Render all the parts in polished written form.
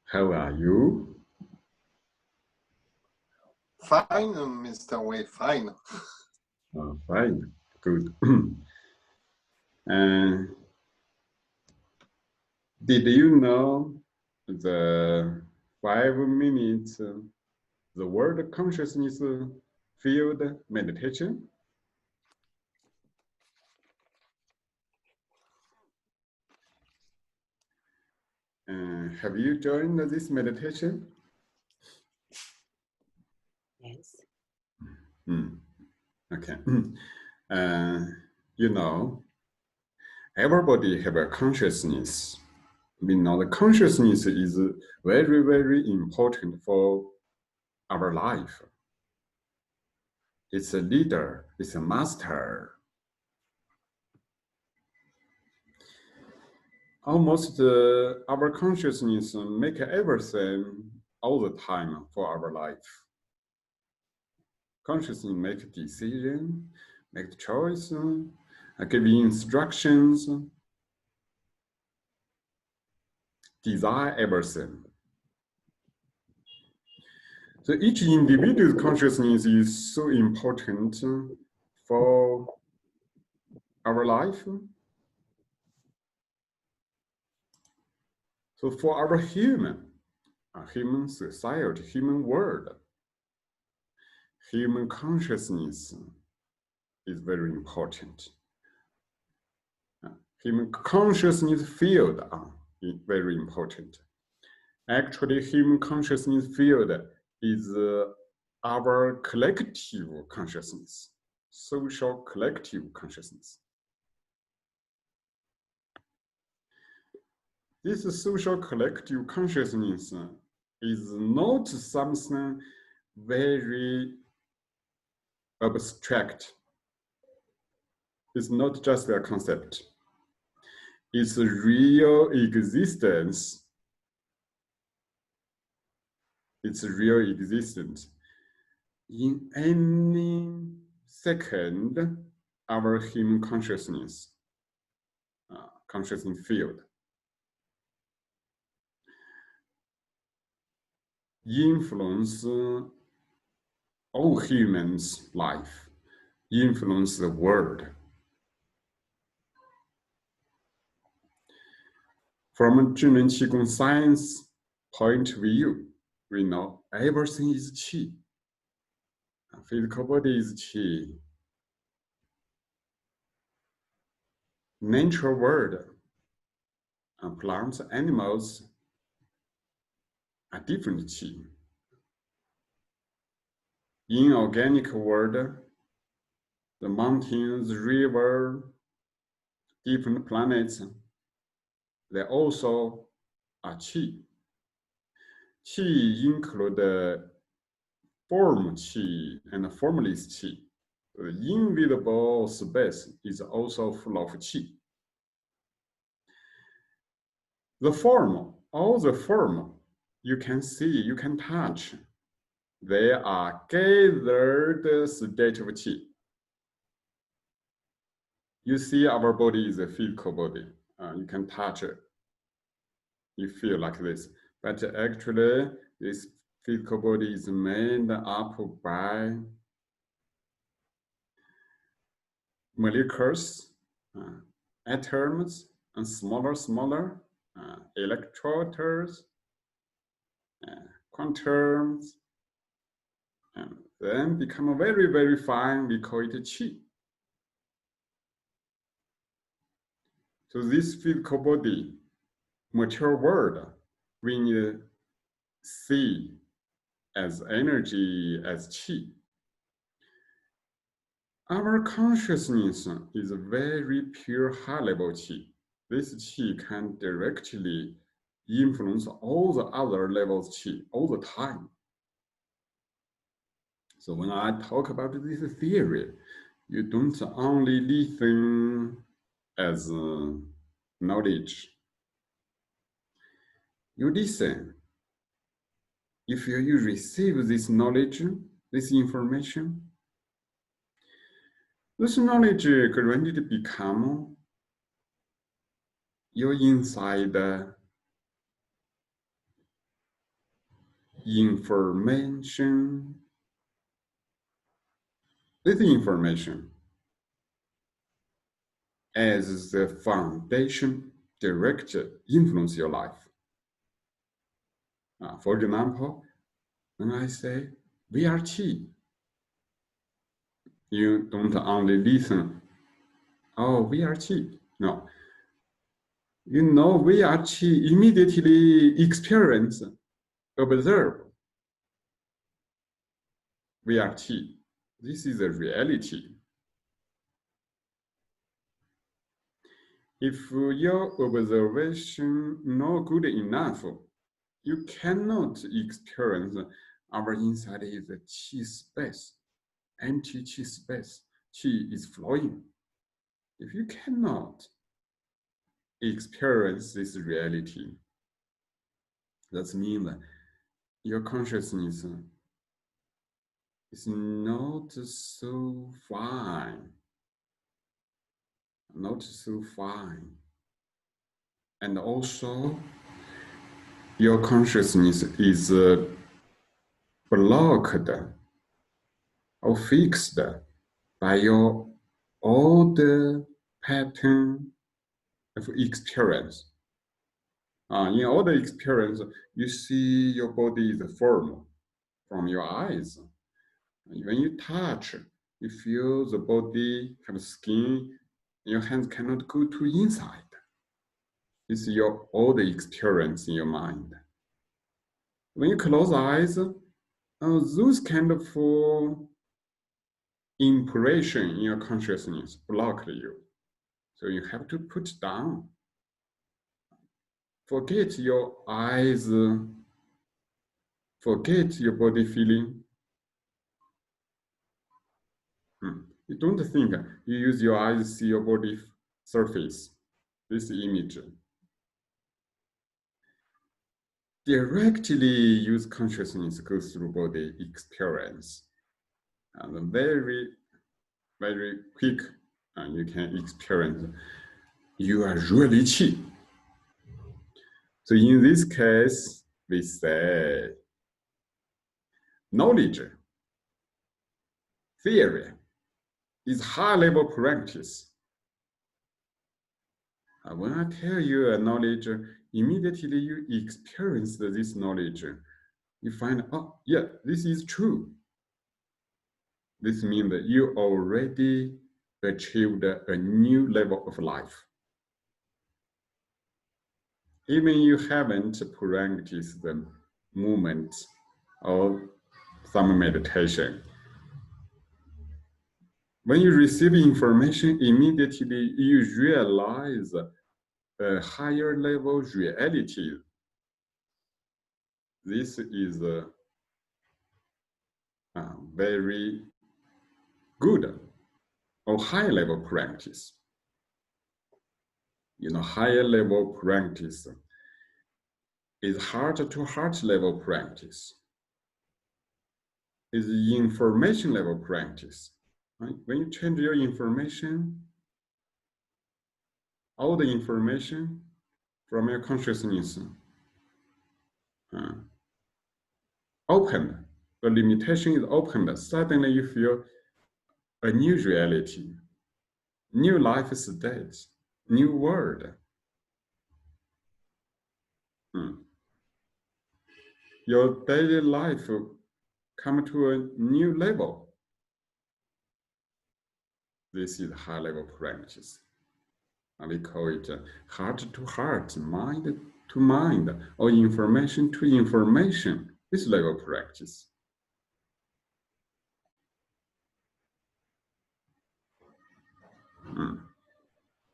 How are you? Fine, Mr. Wei, fine. Fine, good. Did you know the 5 minutes the word consciousness field meditation? Have you joined this meditation? Yes. Okay. You know, everybody have a consciousness. We know the consciousness is very, very important for our life. It's a leader, it's a master. Almost our consciousness make everything all the time for our life. Consciousness make decision, make choice, give instructions, design everything. So each individual's consciousness is so important for our life. So for our human society, human world, human consciousness is very important. Human consciousness field is very important. Actually, human consciousness field is our collective consciousness, social collective consciousness. This social collective consciousness is not something very abstract. It's not just a concept. It's a real existence. It's a real existence. In any second, our human consciousness field influence all humans' life, influence the world. From Zhineng Qigong Science point of view, we know everything is Qi. Physical body is Qi. Natural world, plants, animals are different Qi. Inorganic world, the mountains, river, different planets, they also are Qi. Qi include form Qi and formless Qi. The invisible space is also full of Qi. The form, all the form you can see, you can touch, they are gathered state of Qi. You see our body is a physical body. You can touch it. You feel like this. But actually, this physical body is made up by molecules, atoms, and smaller, electrons, quantums, and then become very, very fine. We call it Qi. So this physical body, material world, we need see as energy, as Qi. Our consciousness is a very pure high-level Qi. This Qi can directly influence all the other levels Qi all the time. So when I talk about this theory, you don't only listen as knowledge. You listen. If you receive this knowledge, this information, this knowledge gradually become your inside information. This information as the foundation direct influence your life. For example, when I say we are Qi, you don't only listen, oh, we are Qi. No. You know we are Qi, immediately experience, observe. We are Qi. This is a reality. If your observation not good enough, you cannot experience our inside is a Qi space, empty Qi space. Qi is flowing. If you cannot experience this reality, that means that your consciousness is not so fine. Not so fine. And also, your consciousness is blocked or fixed by your old pattern of experience. In all the experience, you see your body is firm from your eyes. When you touch, you feel the body have skin, your hands cannot go to inside. This is your old experience in your mind. When you close eyes, those kind of impression in your consciousness block you. So you have to put down. Forget your eyes, forget your body feeling. You don't think you use your eyes to see your body surface, this image. Directly use consciousness goes through body experience. And very, very quick, you can experience you are really Qi. So in this case, we say knowledge, theory is high-level practice. When I tell you a knowledge, immediately you experience this knowledge. You find, oh, yeah, this is true. This means that you already achieved a new level of life. Even you haven't practiced the movement or some meditation. When you receive information, immediately you realize a higher level reality. This is a very good or high level practice. Higher level practice is heart to heart level practice. Is information level practice. Right? When you change your information, all the information from your consciousness opened, the limitation is opened, suddenly you feel a new reality, new life state, new world. Your daily life come to a new level. This is high level practice. And we call it heart to heart, mind to mind, or information to information, this level practice.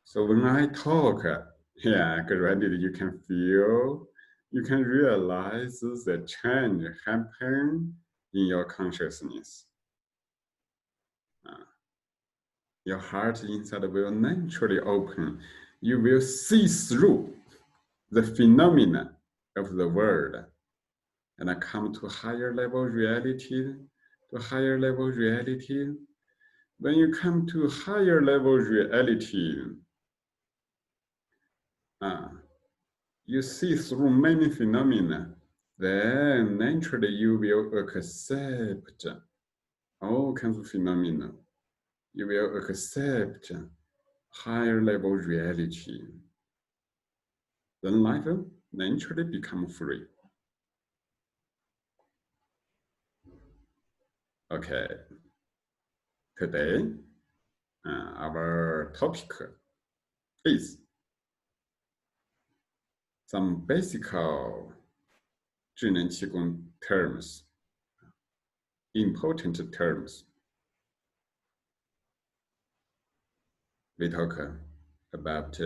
So when I talk, gradually you can feel, you can realize the change happen in your consciousness. Your heart inside will naturally open. You will see through the phenomena of the world and come to higher level reality, to higher level reality. When you come to higher level reality, you see through many phenomena, then naturally you will accept all kinds of phenomena. You will accept higher level reality. Then life will naturally become free. Okay. Today, our topic is some basic Zhineng Qigong terms, important terms. We talk about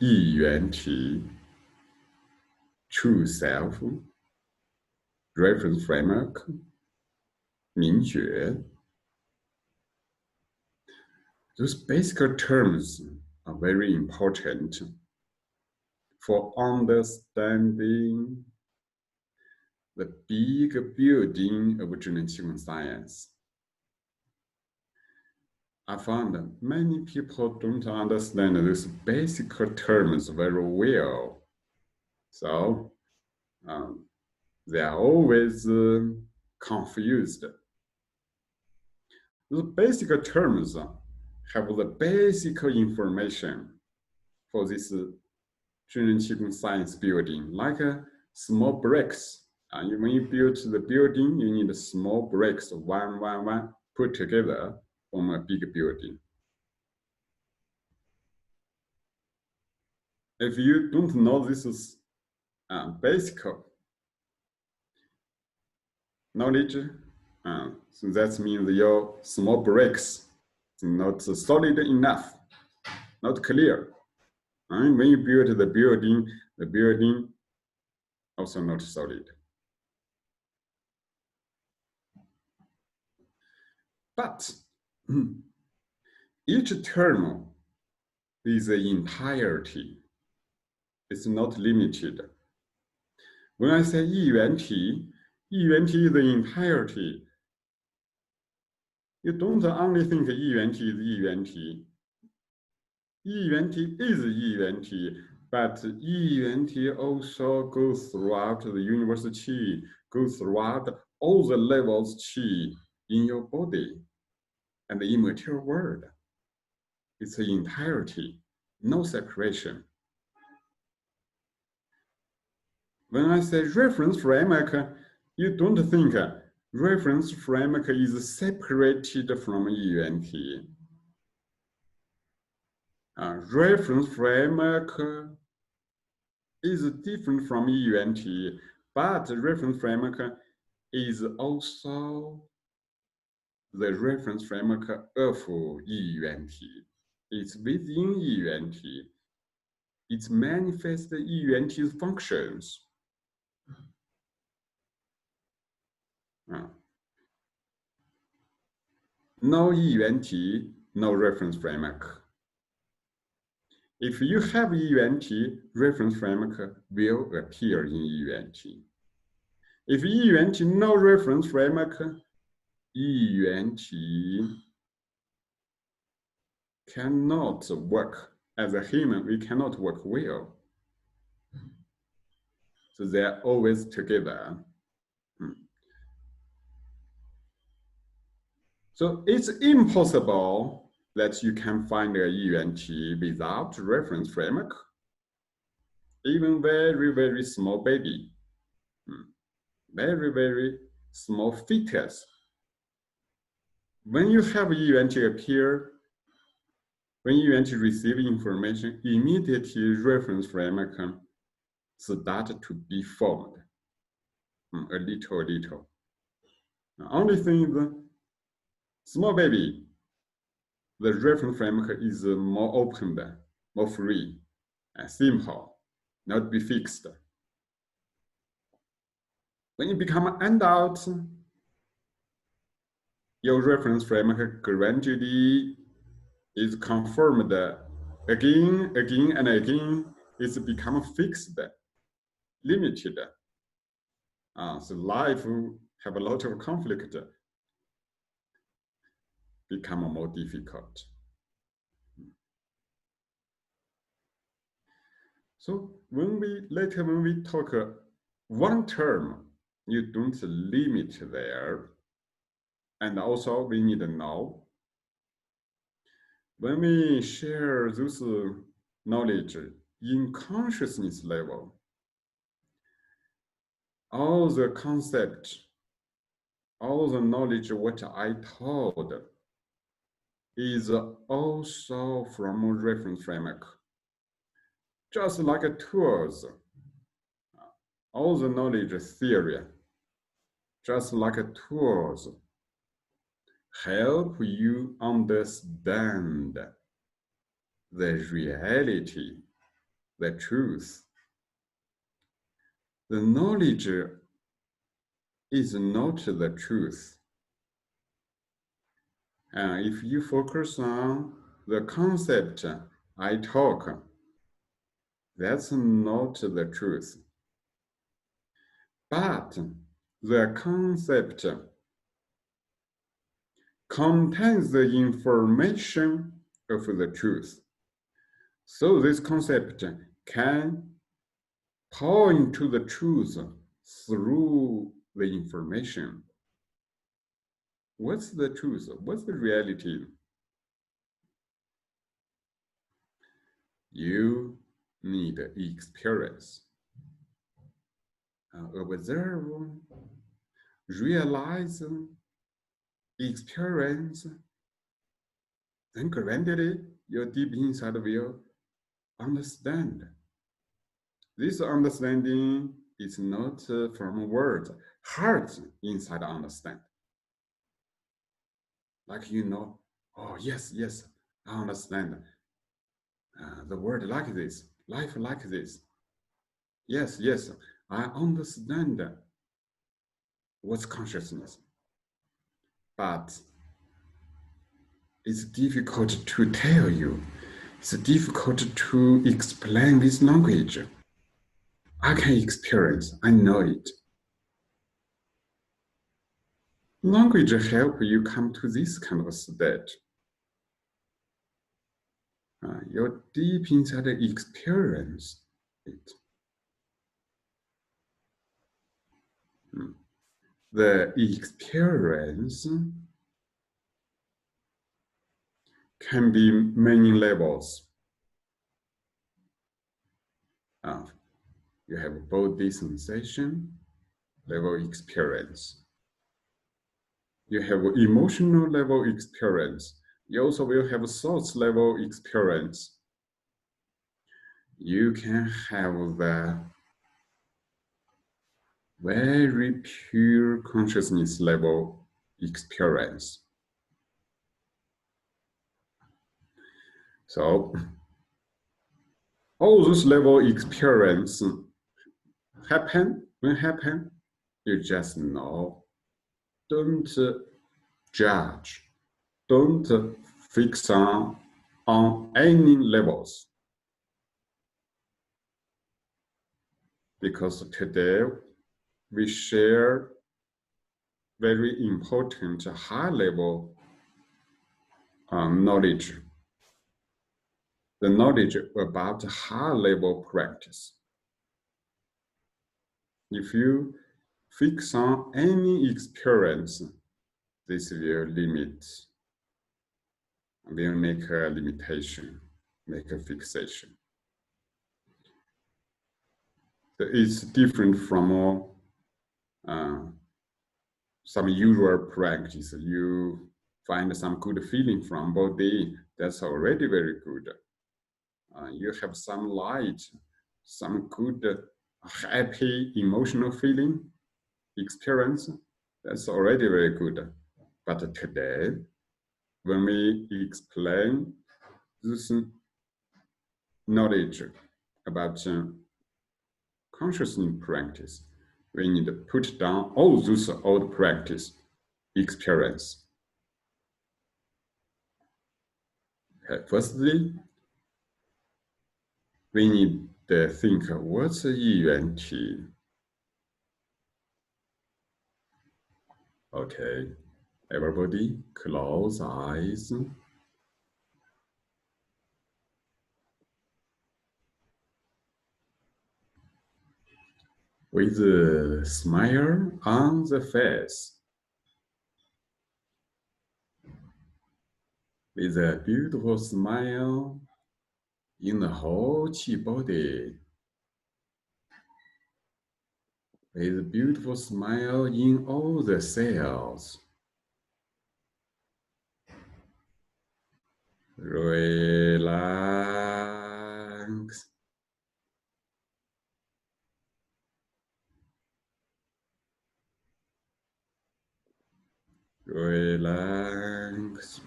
Yiyuanti, true self, reference framework, Mingjue. Those basic terms are very important for understanding the big building of Zhineng Qigong Science. I found that many people don't understand these basic terms very well. So they are always confused. The basic terms have the basic information for this Zhineng Qigong Science building, like small bricks. When you build the building, you need small bricks, one, put together from a big building. If you don't know this is basic knowledge, so that means your small bricks not solid enough, not clear. And when you build the building also not solid. But each term is the entirety. It's not limited. When I say Yiyuanti, Yiyuanti is the entirety. You don't only think Yiyuanti is Yiyuanti. Yiyuanti is Yiyuanti, but Yiyuanti also goes throughout the universe qi, goes throughout all the levels qi in your body and the immaterial world. It's the entirety, no separation. When I say reference framework, you don't think reference framework is separated from Yiyuanti. Reference framework is different from Yiyuanti, but reference framework is also the reference framework of Yiyuanti. It's within Yiyuanti. It manifests Yiyuanti's functions. No Yiyuanti, no reference framework. If you have Yiyuanti, reference framework will appear in Yiyuanti. If Yiyuanti no reference framework, Yiyuanti cannot work. As a human, we cannot work well. So they are always together. So it's impossible that you can find a Yiyuanti without reference framework. Even very, very small baby, very, very small fetus. When you have Yiyuanti appear, when Yiyuanti receive information, immediately reference framework start to be formed, a little. The only thing is, small baby, the reference framework is more open, more free, and simple, not be fixed. When you become an adult, your reference framework gradually is confirmed again and again. It's become fixed, limited. So life have a lot of conflict, become more difficult. So when we talk one term, you don't limit there. And also we need to know when we share this knowledge in consciousness level, all the concept, all the knowledge what I told is also from a reference framework. Just like tools, all the knowledge theory, just like tools, help you understand the reality, the truth. The knowledge is not the truth. If you focus on the concept I talk, that's not the truth. But the concept contains the information of the truth. So this concept can point to the truth through the information. What's the truth? What's the reality? You need experience. Observe, realize, experience, then gradually your deep inside will understand. This understanding is not from words, heart inside understand. Like oh yes, I understand. The word like this, life like this. Yes, I understand what's consciousness. But it's difficult to tell you. It's difficult to explain this language. I can experience, I know it. Language help you come to this kind of state. Your deep inside experience it. The experience can be many levels. You have body sensation, level experience. You have emotional level experience. You also will have thoughts level experience. You can have the very pure consciousness level experience. So all those level experience happen, you just know. Don't judge, don't fix on any levels. Because today we share very important high level knowledge. The knowledge about high level practice. If you fix on any experience, this will limit, will make a limitation, make a fixation. So it's different from some usual practice. You find some good feeling from body, that's already very good. You have some light, some good, happy, emotional feeling, experience, that's already very good. But today, when we explain this knowledge about consciousness practice, we need to put down all those old practice experience. Okay, firstly, we need to think what's Yiyuanti. Okay, everybody close eyes. with a smile on the face, with a beautiful smile in the whole Qi body, with a beautiful smile in all the cells. Relax. Relax.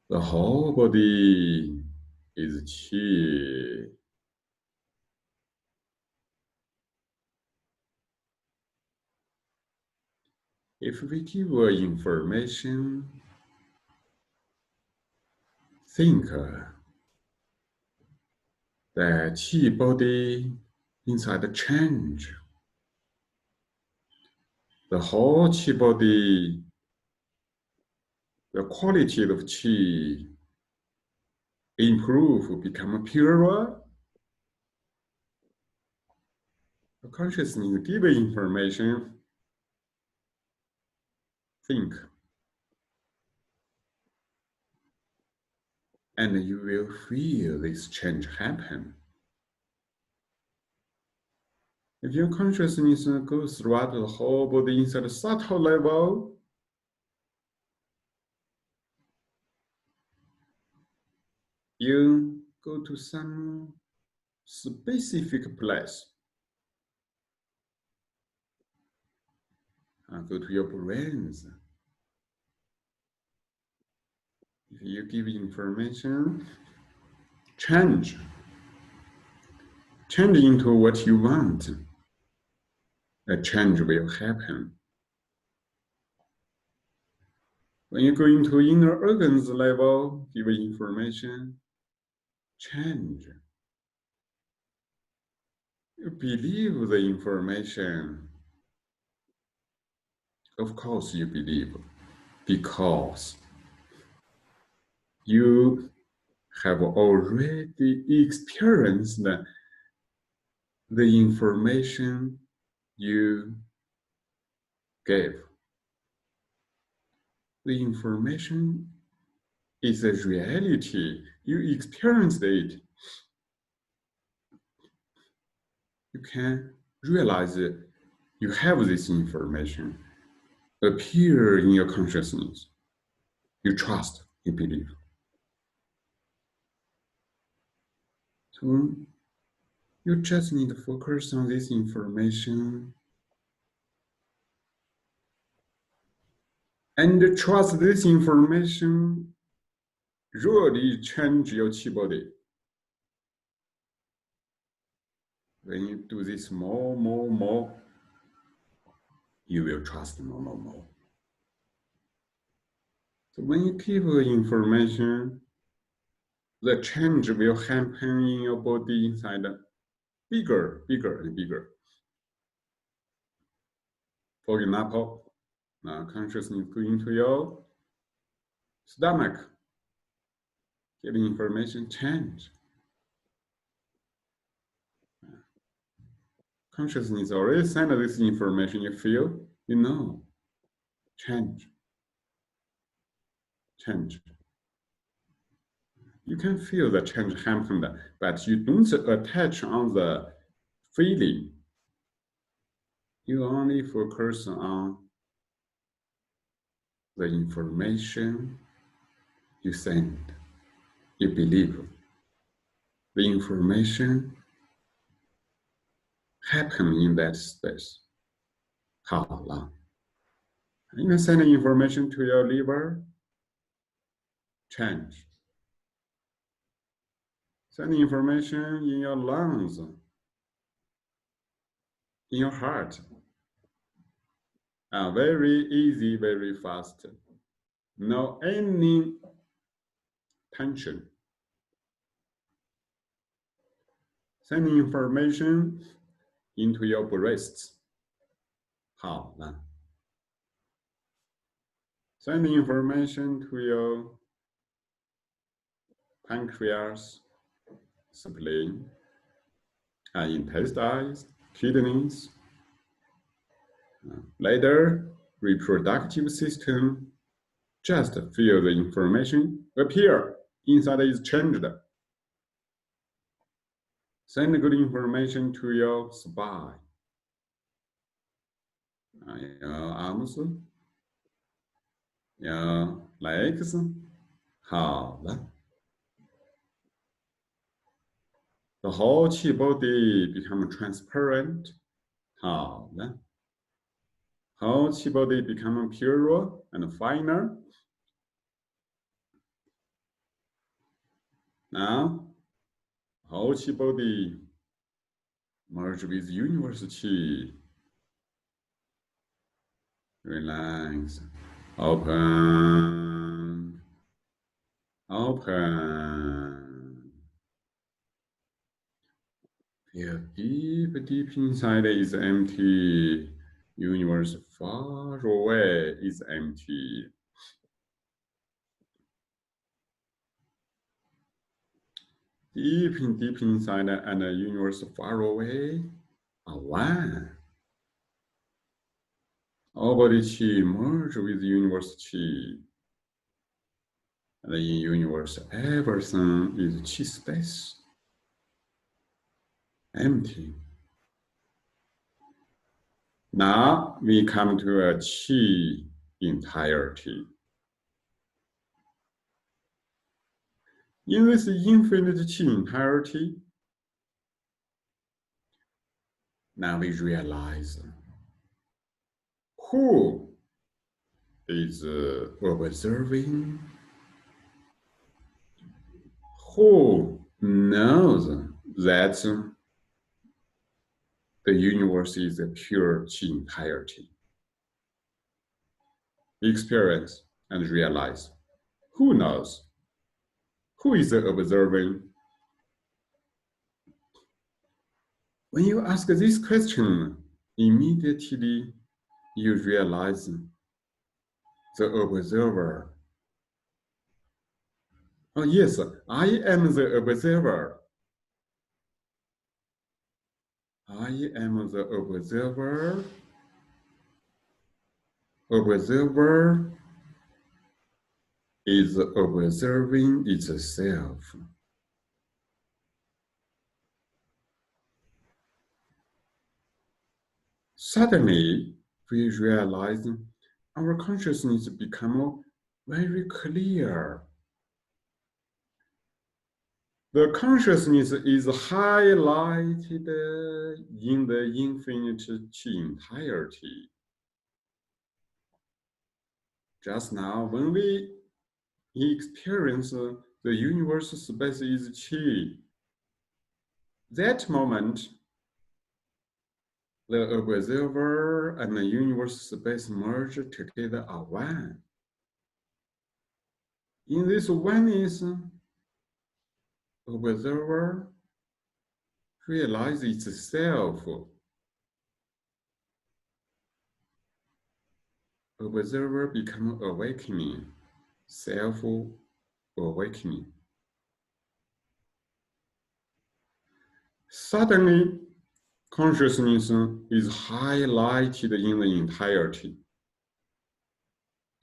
The whole body is Qi. If we give information, think the Qi body inside change. The whole Qi body, the quality of Qi improve, become purer. The consciousness give information, think, and you will feel this change happen. If your consciousness goes throughout the whole body inside a subtle level, you go to some specific place. Go to your brains. If you give information, change into what you want. A change will happen. When you go into inner organs level, give information, change. You believe the information. Of course you believe, because you have already experienced the information you gave. The information is a reality. You experienced it. You can realize that you have this information appear in your consciousness. You trust, you believe. So you just need to focus on this information and trust this information really change your Qi body. When you do this more, you will trust more. So when you keep information, the change will happen in your body inside, bigger and bigger. For example, now consciousness go into your stomach, giving information change. Consciousness already sent this information, you feel, you know, change. You can feel the change happened, but you don't attach on the feeling. You only focus on the information you send. You believe the information happen in that space. 好了， you can send information to your liver, change. Send information in your lungs, in your heart. Very easy, very fast. No any tension. Send information into your breasts. 好了。Send information to your pancreas, spleen, intestines, kidneys, later reproductive system. Just feel the information appear inside is changed. Send good information to your spine, your arms, your legs. 好了。The whole chi body become transparent. 好了。Whole chi body become purer and finer. Now, whole chi body merge with universe chi. Relax. Open. Open. Feel deep, deep inside is empty. Universe far away is empty. Deep inside and the universe far away are one. All body chi merge with universe chi. And in universe, everything is chi space. Empty. Now we come to a chi entirety. In this infinite chi entirety, now we realize who is observing, who knows that the universe is a pure chi entirety. Experience and realize. Who knows? Who is observing? When you ask this question, immediately you realize the observer. Oh yes, I am the observer. I am the observer. Observer is observing itself. Suddenly, we realize our consciousness become very clear. The consciousness is highlighted in the infinite chi entirety. Just now, when we experience the universe space is chi, that moment, the observer and the universe space merge together are one. In this oneness, observer realizes itself. Observer become awakening, self-awakening. Suddenly, consciousness is highlighted in the entirety,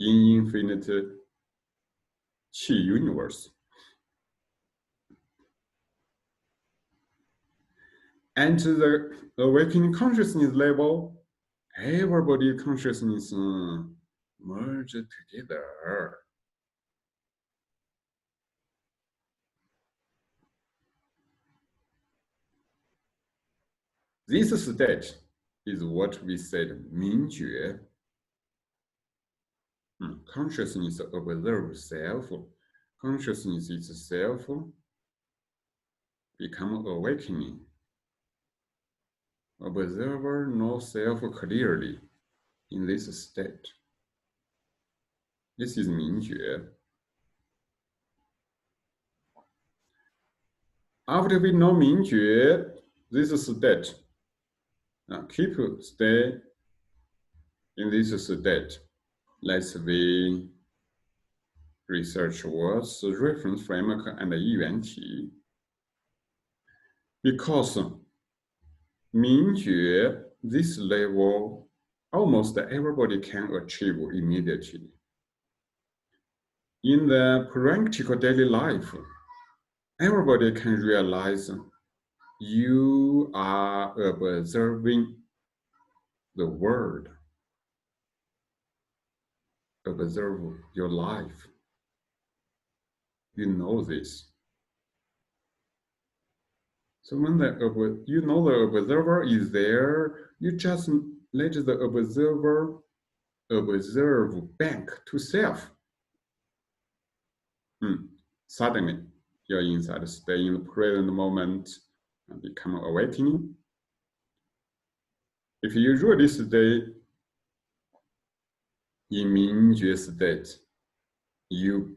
in infinite chi universe. And to the awakening consciousness level, everybody consciousness merge together. This state is what we said Mingjue. Consciousness observes self. Consciousness itself become awakening. Observer knows self clearly in this state. This is Mingjue. After we know Mingjue, this state, stay in this state. Let's we research was reference framework and Yiyuanti. Because Mingjue, this level, almost everybody can achieve immediately. In the practical daily life, everybody can realize you are observing the world, observe your life. You know this. So when you know the observer is there, you just let the observer observe back to self. Suddenly, your insight stay in the present moment and become awakening. If you really stay in Mingjue state, you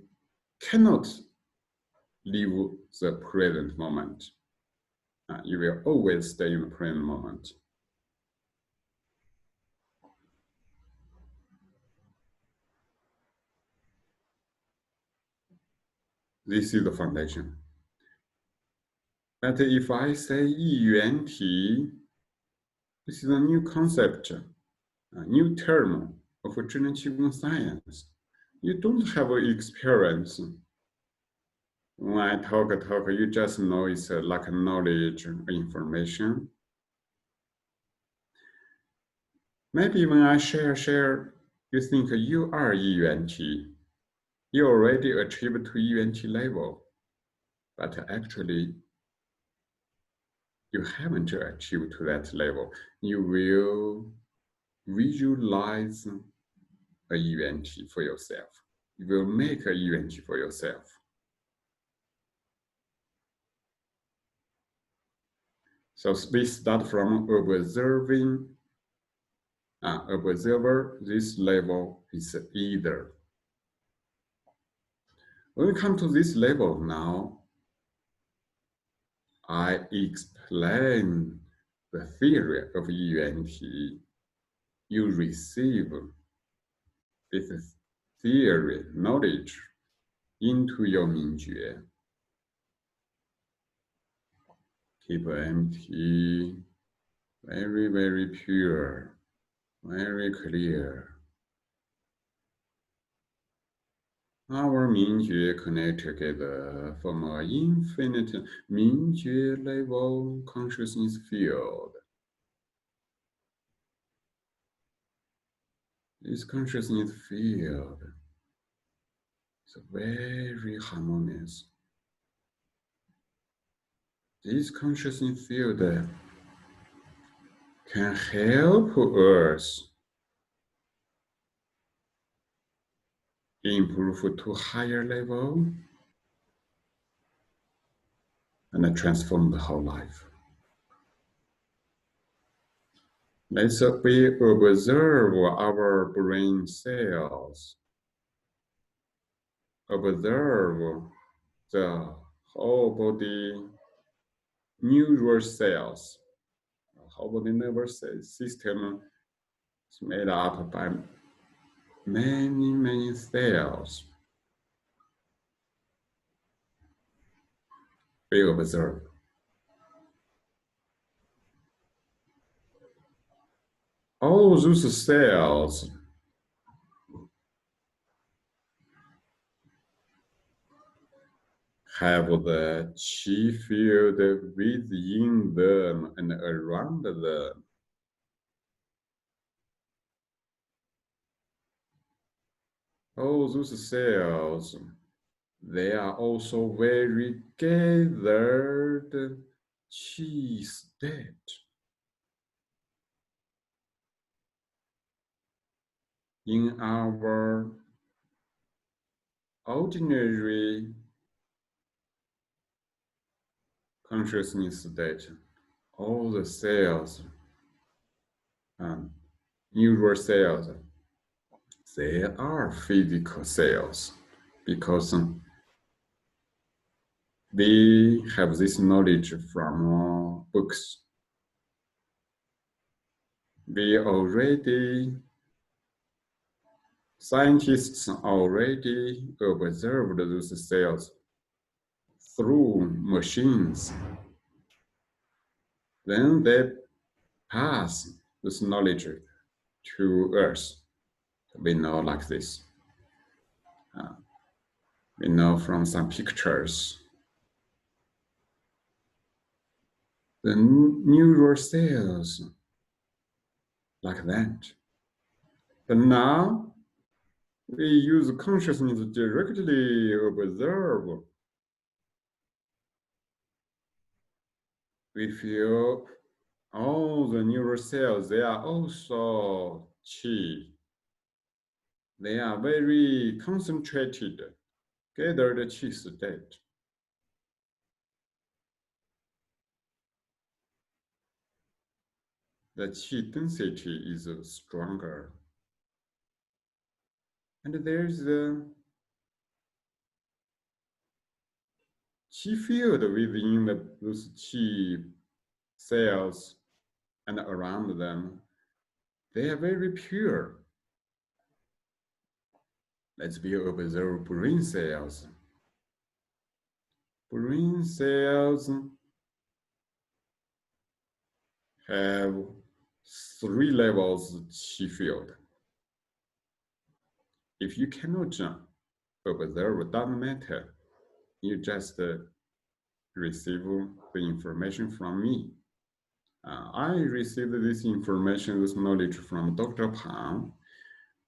cannot leave the present moment. You will always stay in the present moment. This is the foundation. But if I say Yiyuanti, this is a new concept, a new term of Zhineng Qigong Science. You don't have experience. When I talk, you just know it's like knowledge, information. Maybe when I share, you think you are Yiyuanti. You already achieved to Yiyuanti level, but actually, you haven't achieved to that level. You will visualize a Yiyuanti for yourself. You will make a Yiyuanti for yourself. So we start from observing. Observer, this level is either. When we come to this level now, I explain the theory of Yiyuanti. You receive this theory, knowledge, into your Mingjue. Keep empty, very, very pure, very clear. Our Mingjue connect together from an infinite Mingjue level consciousness field. This consciousness field is very harmonious. This consciousness field can help us improve to higher level and transform the whole life. Let's we observe our brain cells. Observe the whole body neural cells. The whole body nervous system is made up by many, many cells. We observe. All those cells have the Qi field within them and around them. All those cells, they are also very gathered Qi state. In our ordinary consciousness state, all the cells, neural cells, they are physical cells because we have this knowledge from books. We already Scientists already observed those cells through machines. Then they pass this knowledge to us. We know like this. We know from some pictures. The neural cells like that. But now we use consciousness directly observe. We feel all the neural cells, they are also qi. They are very concentrated, gathered qi state. The qi density is stronger. And there's the qi field within those qi cells and around them. They are very pure. Let's observe brain cells. Brain cells have 3 levels qi field. If you cannot observe, doesn't matter. You just receive the information from me. I received this information, this knowledge from Dr. Pang.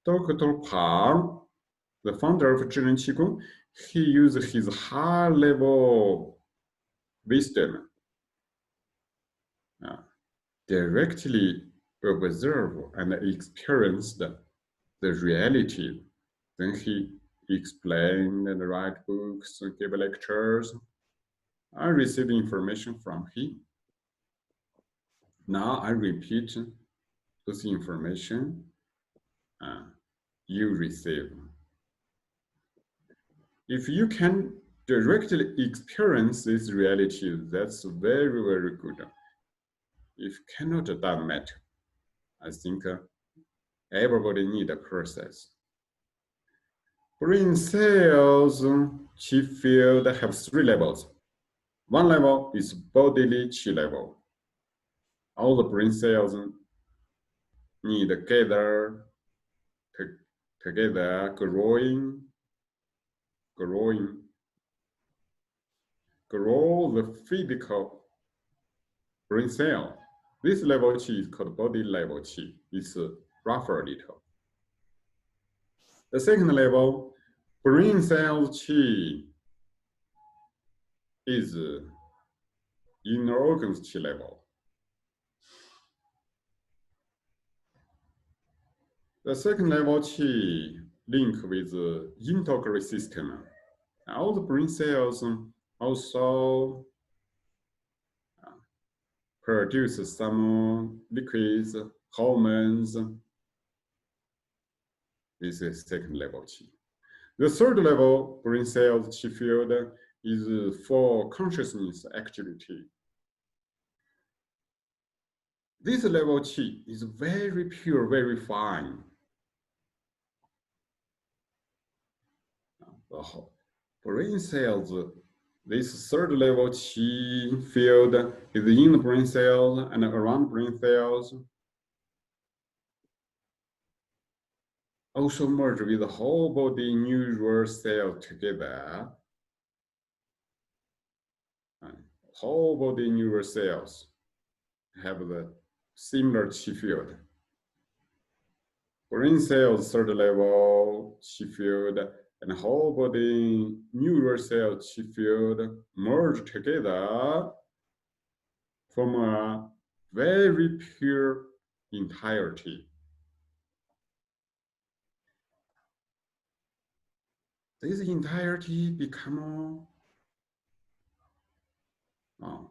Dr. Pang, the founder of Zhineng Qigong, he used his high-level wisdom directly observe and experience the reality. Then he explained and write books and give lectures. I received information from him. Now I repeat this information you receive. If you can directly experience this reality, that's very, very good. If cannot, it doesn't matter. I think everybody need a process. Brain cells qi field have 3 levels. One level is bodily qi level. All the brain cells need together, grow the physical brain cell. This level qi is called body level qi. It's rougher a little. The second level, brain cell qi, is inner organs qi level. The second level qi link with the integrity system. All the brain cells also produce some liquids, hormones. This is second level qi. The third level brain cells qi field is for consciousness activity. This level qi is very pure, very fine. The brain cells, this third level qi field is in the brain cells and around brain cells. Also merge with the whole body neural cell together. Whole body neural cells have the similar qi field. Brain cells third level qi field and whole body neural cell qi field merge together from a very pure entirety. This entirety become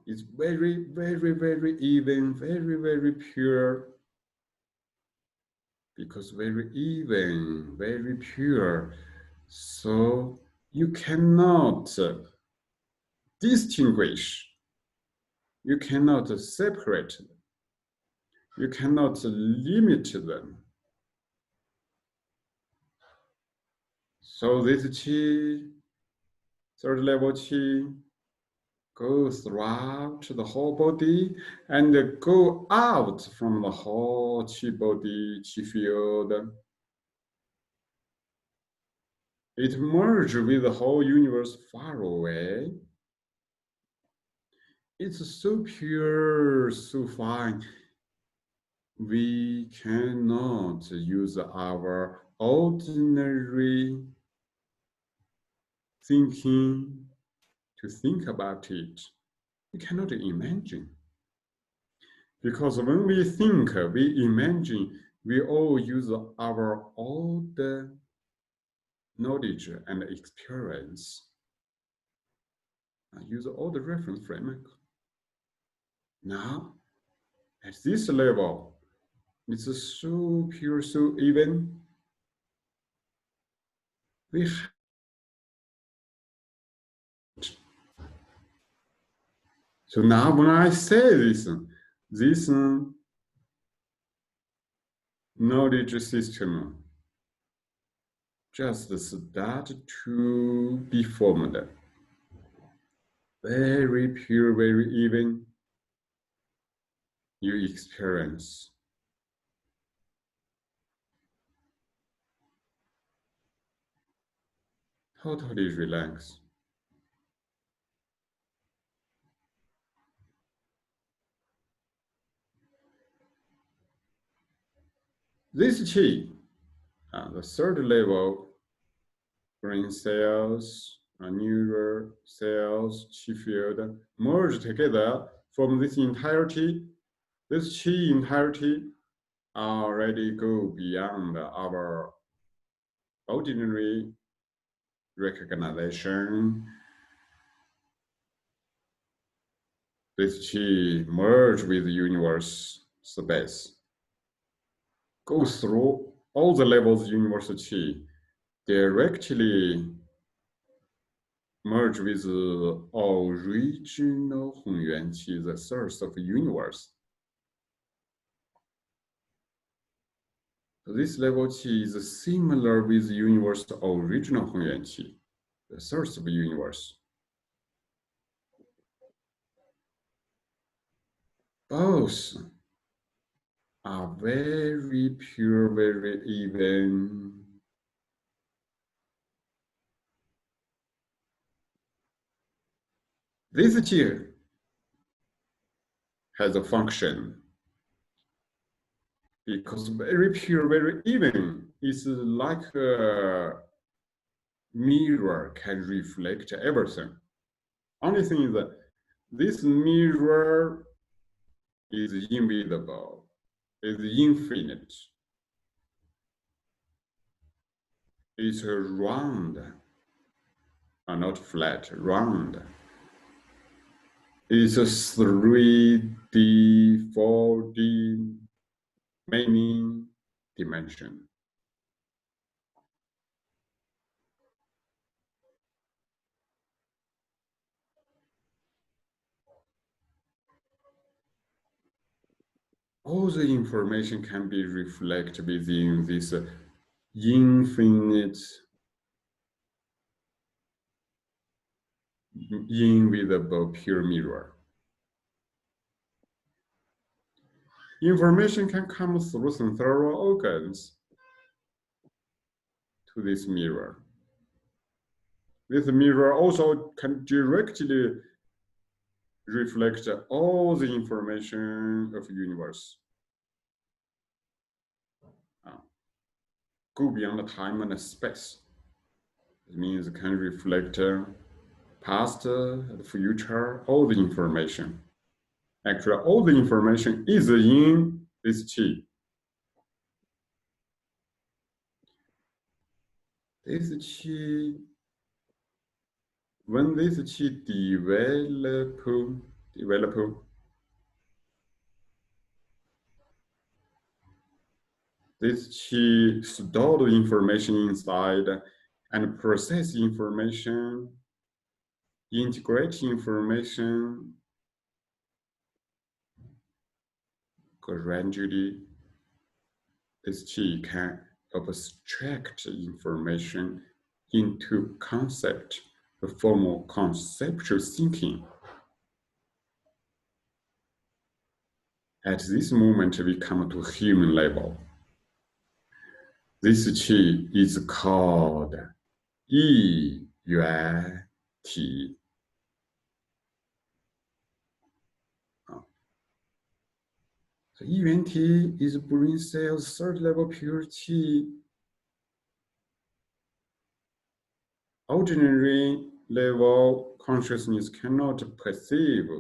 it's very, very, very even, very, very pure. Because very even, very pure. So you cannot distinguish. You cannot separate them. You cannot limit them. So this qi, third level qi, goes throughout the whole body and go out from the whole qi body, qi field. It merges with the whole universe far away. It's so pure, so fine. We cannot use our ordinary thinking to think about it. We cannot imagine. Because when we think, we imagine, we all use our old knowledge and experience. Use all the reference framework. Now, at this level, it's so pure, so even. We So now when I say this knowledge system just start to be formed. Very pure, very even. You experience. Totally relax. This qi, the third level, brain cells, neural cells, qi field, merge together from this entirety. This qi entirety already go beyond our ordinary recognition. This qi merge with the universe space. Go through all the levels of universe qi, directly merge with the original Hongyuanqi, the source of the universe. This level qi is similar with the universe original Hongyuanqi, the source of the universe. Both are very pure, very even. This qi has a function because very pure, very even. It's like a mirror can reflect everything. Only thing is that this mirror is invisible, is infinite. It's round, not flat, round. It's a 3D, 4D, many dimension. All the information can be reflected within this infinite, invisible pure mirror. Information can come through sensory organs to this mirror. This mirror also can directly reflect all the information of the universe. Go beyond time and space. It means it can reflect past, the future, all the information. Actually, all the information is in this qi. This qi, when this qi develop, this qi store the information inside and process information, integrate information gradually. This qi can abstract information into concept, the formal conceptual thinking. At this moment, we come to human level. This qi is called Yiyuanti. So Yiyuanti is brain cells' third level pure qi. Ordinary level consciousness cannot perceive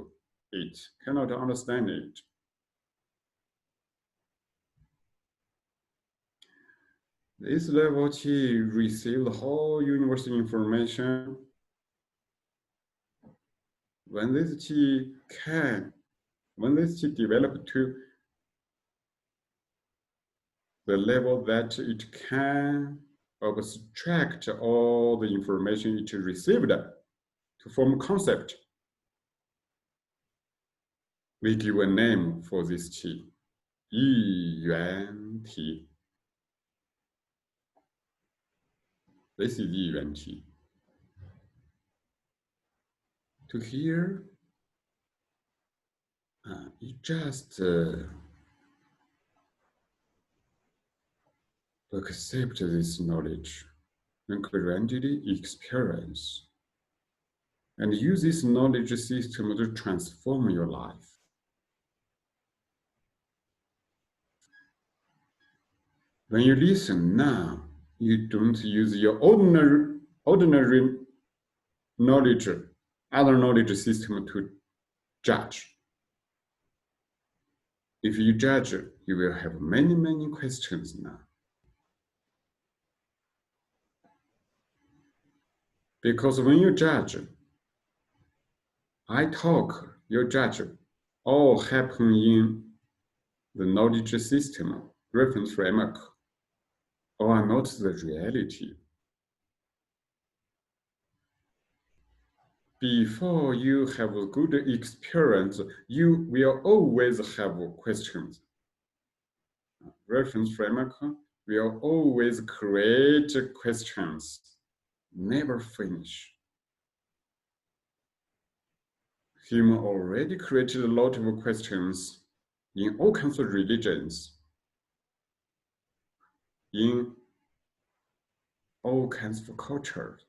it, cannot understand it. This level qi receives the whole universe information. When this qi develops to the level that it can abstract all the information it received to form concept, we give a name for this qi, Yiyuanti. This is Yiyuanti. To hear, you just accept this knowledge and gradually experience, and use this knowledge system to transform your life. When you listen now, you don't use your ordinary knowledge, other knowledge system to judge. If you judge, you will have many questions now. Because when you judge, I talk, you judge, all happen in the knowledge system, reference framework, or are not the reality. Before you have a good experience, you will always have questions. Reference framework will always create questions, never finish. Human already created a lot of questions in all kinds of religions, in all kinds of cultures.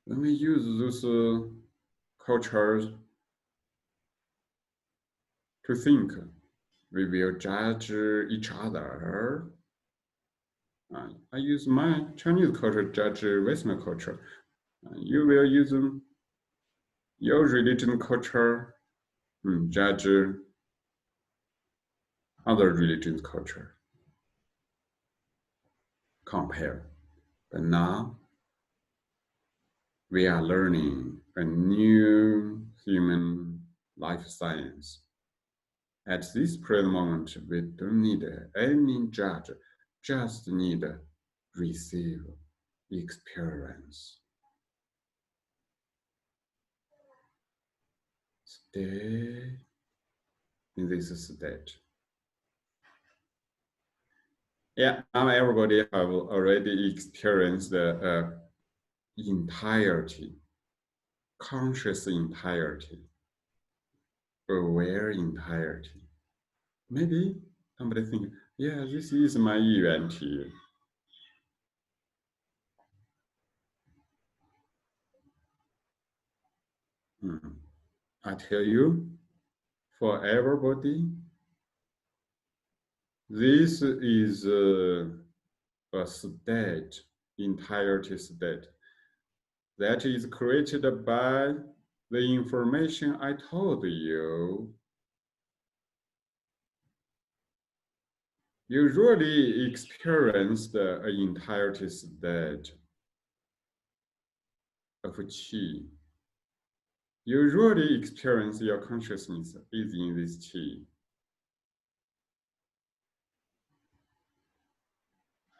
When we use those cultures to think, we will judge each other. I use my Chinese culture to judge Western culture. You will use your religion culture, judge other religions' culture. Compare. But now, we are learning a new human life science. At this present moment, we don't need any judge, just need receive experience. Stay in this state. Yeah, now everybody have already experienced the entirety, conscious entirety, aware entirety. Maybe somebody think, yeah, this is my Yiyuanti. I tell you, for everybody, this is a state, entirety state, that is created by the information I told you. You really experienced the entirety state of qi. You really experience your consciousness is in this qi.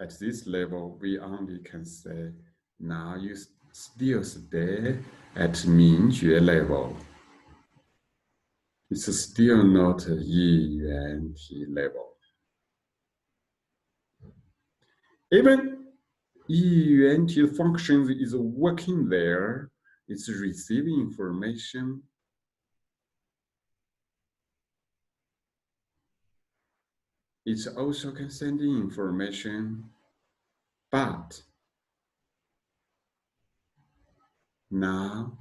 At this level, we only can say, now you still stay at Mingjue level. It's still not a Yiyuanti level. Even Yiyuanti functions is working there, it's receiving information. It's also can send in information, but now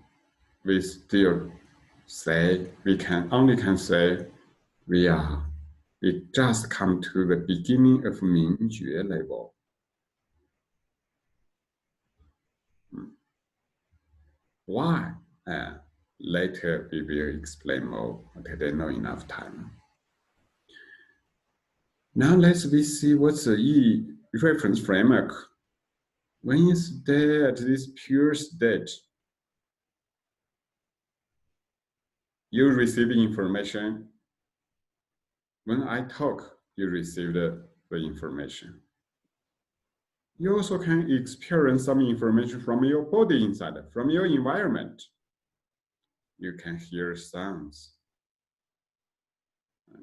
we still say we can say we just come to the beginning of Mingjue level. Why? Later we will explain more. Today not enough time. Now let's see what's the E reference framework. When you stay at this pure state, you receive information. When I talk, you receive the information. You also can experience some information from your body inside, from your environment. You can hear sounds.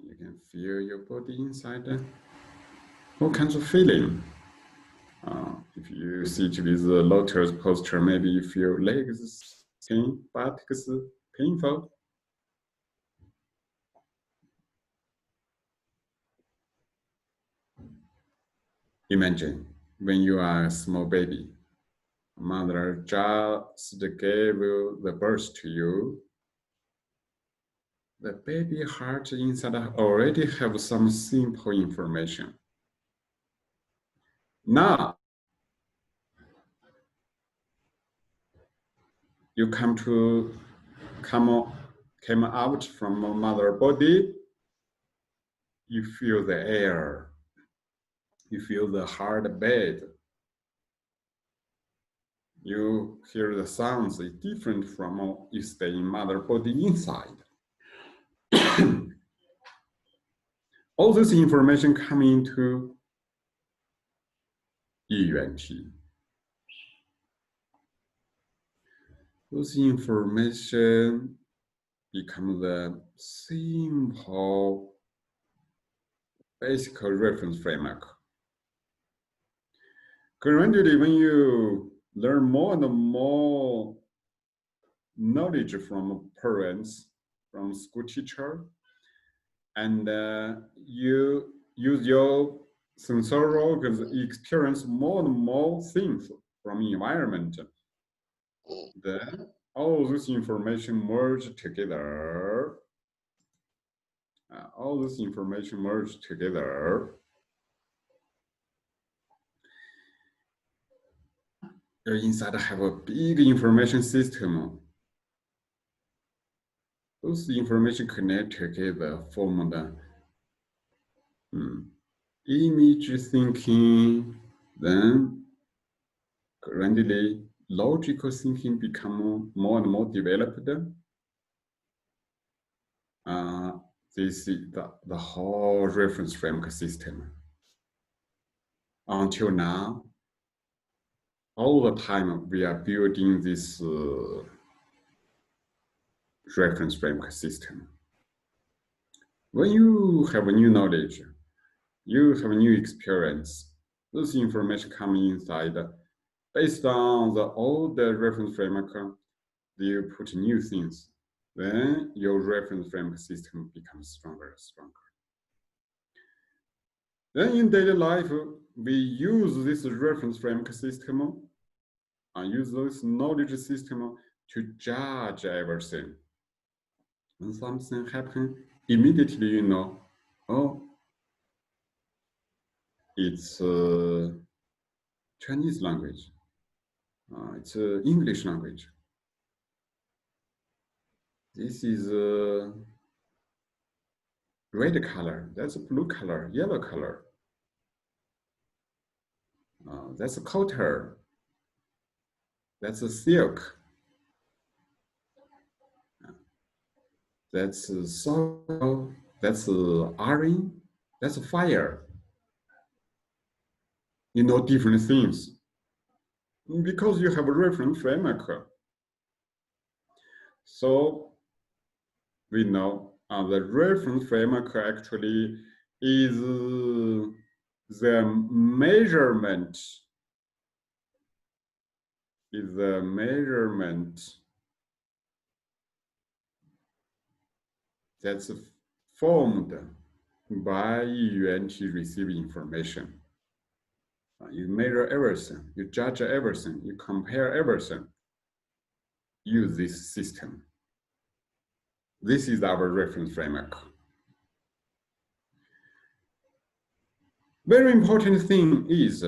You can feel your body inside. All kinds of feeling. If you sit with the lotus posture, maybe you feel legs pain, buttocks painful. Imagine when you are a small baby, mother just gave the birth to you. The baby heart inside already have some simple information. Now, you came out from a mother body, you feel the air, you feel the heartbeat, you hear the sounds different from you stay in mother body inside. All this information come into Yiyuanti. Those information become the simple basic reference framework. Currently, when you learn more and more knowledge from parents, from school teacher, and you use your sensorial experience more and more things from environment, then all this information merge together. All this information merge together. Your inside have a big information system. Those information connect together, form the image thinking. Then gradually logical thinking become more and more developed. This is the whole reference framework system. Until now, all the time we are building this reference framework system. When you have a new knowledge, you have a new experience, this information coming inside. Based on the old reference framework, you put new things. Then your reference framework system becomes stronger and stronger. Then in daily life, we use this reference framework system, use this knowledge system to judge everything. When something happens, immediately you know, oh, it's Chinese language, it's English language. This is red color, that's a blue color, yellow color. That's a cotter, that's a silk. That's soil, that's iron, that's fire. You know different things because you have a reference framework. So we know the reference framework actually is the measurement is the measurement that's formed by Yiyuanti receiving information. You measure everything, you judge everything, you compare everything. Use this system. This is our reference framework. Very important thing is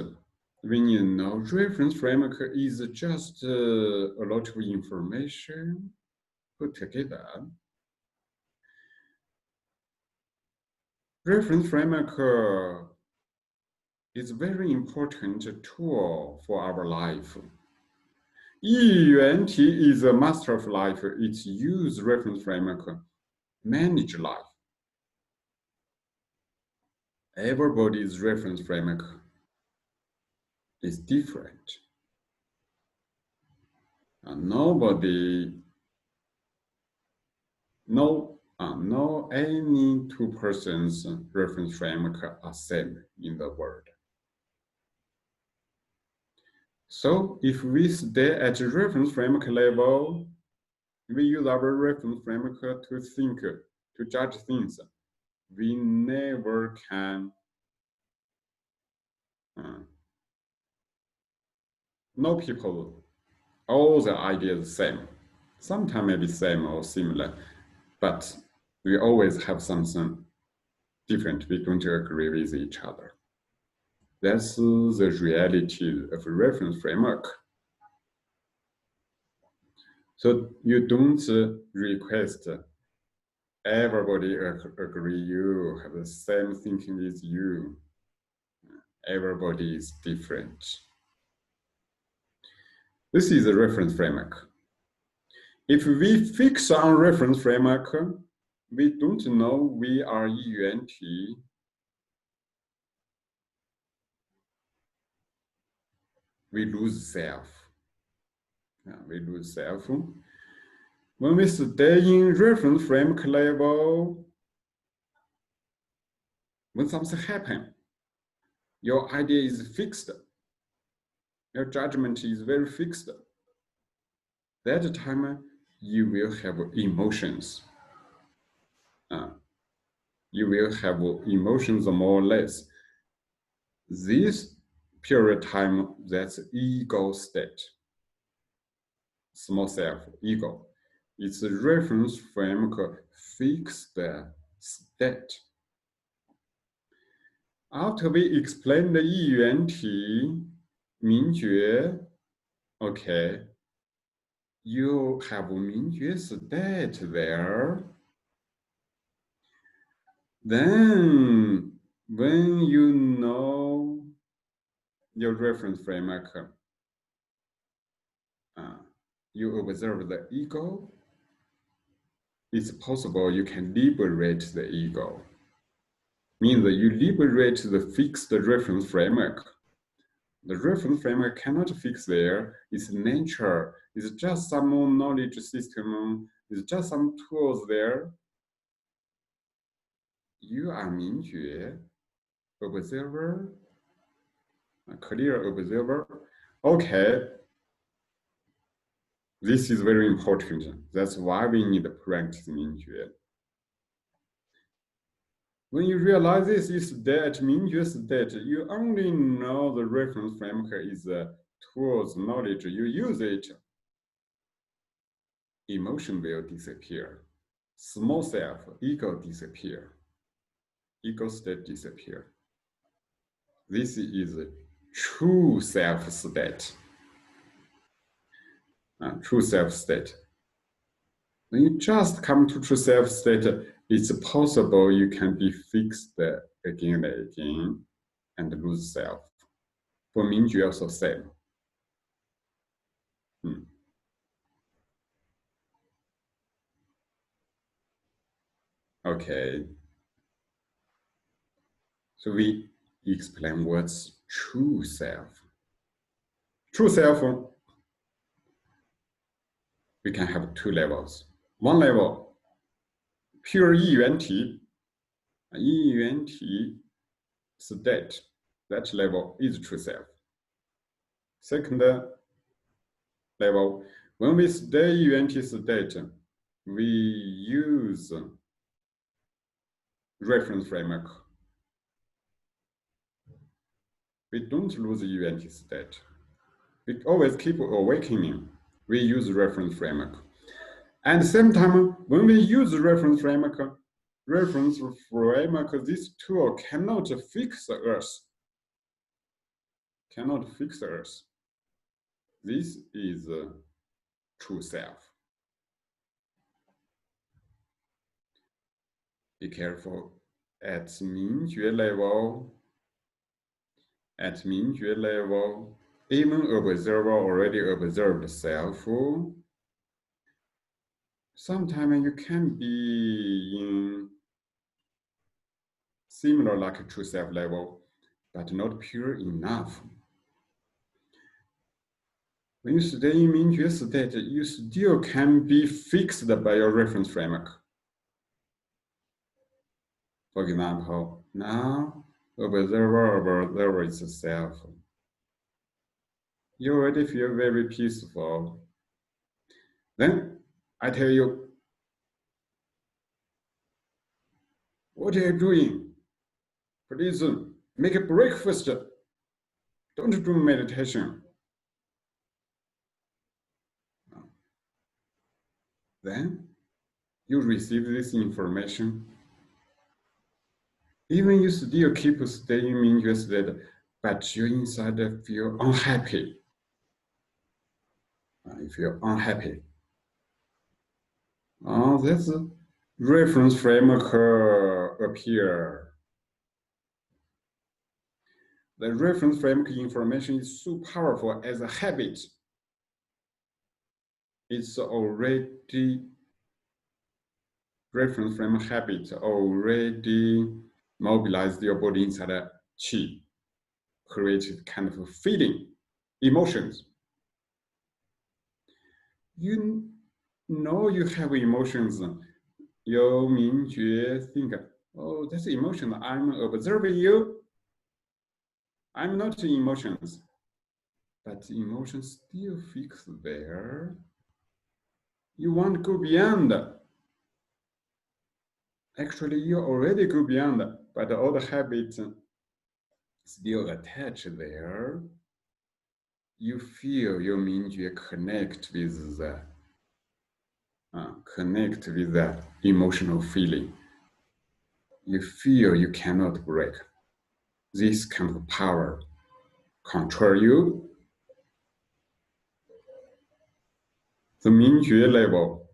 when you know reference framework is just a lot of information put together. Reference framework is very important tool for our life. Yiyuanti is a master of life. It's use reference framework, manage life. Everybody's reference framework is different. No any two persons reference framework are same in the world. So if we stay at the reference framework level, we use our reference framework to think, to judge things. We never can know people, all the ideas same. Sometimes maybe same or similar, but we always have something different. We don't agree with each other. That's the reality of a reference framework. So you don't request everybody agree you, have the same thinking as you. Everybody is different. This is a reference framework. If we fix on reference framework, we don't know we are Yiyuanti. We lose self. We lose self. When we stay in reference framework level, when something happens, your idea is fixed. Your judgment is very fixed. That time, you will have emotions. You will have emotions more or less. This period of time, that's ego state. Small self, ego. It's a reference framework fixed state. After we explain the Yiyuanti, Mingjue, okay, you have Mingjue state there. Then, when you know your reference framework, you observe the ego. It's possible you can liberate the ego. Means that you liberate the fixed reference framework. The reference framework cannot fix there. It's nature. It's just some knowledge system. It's just some tools there. You are Mingjue, observer, a clear observer. Okay. This is very important. That's why we need to practice Mingjue. When you realize this is that Mingjue state, you only know the reference framework is tools, knowledge. You use it, emotion will disappear. Small self, ego disappear. Ego state disappear. This is a true self state. True self state. When you just come to true self state, it's possible you can be fixed again and again and lose self. For Mingjue also same. Okay. So we explain what's true self. True self, we can have two levels. One level, pure Yiyuanti, Yiyuanti state. That level is true self. Second level, when we stay Yiyuanti state, we use reference framework. We don't lose Yiyuanti state. We always keep awakening. We use reference framework. And at the same time, when we use reference framework, this tool cannot fix us. Cannot fix us. This is true self. Be careful. At Mingjue level, even observer already observed self. Sometimes you can be in similar like a true self level, but not pure enough. When you stay in Mingjue state, you still can be fixed by your reference framework. For example, now observer is the self. You already feel very peaceful. Then I tell you, what are you doing? Please make a breakfast. Don't do meditation. Then you receive this information. Even you still keep staying in Mingjue state, but you inside feel unhappy. You feel unhappy. This reference framework appear. The reference framework information is so powerful as a habit. It's already reference framework habit already mobilized your body inside a qi, created kind of a feeling, emotions. You know you have emotions. Your Mingjue think, oh, that's emotion. I'm observing you. I'm not in emotions. But emotions still fixed there. You want to go beyond. Actually, you already go beyond, but all the habits still attached there. You feel your Mingjue connect with that emotional feeling. You feel you cannot break. This kind of power control you. The Mingjue level,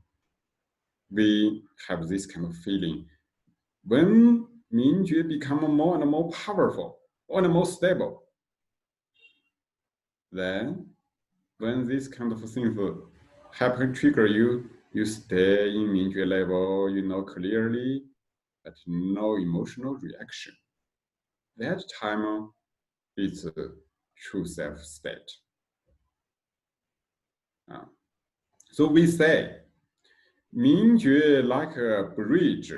we have this kind of feeling. When Mingjue become more and more powerful, more and more stable, then when this kind of things happen, trigger you, you stay in Mingjue level, you know clearly, but no emotional reaction. That time is a true self state. So we say, Mingjue like a bridge,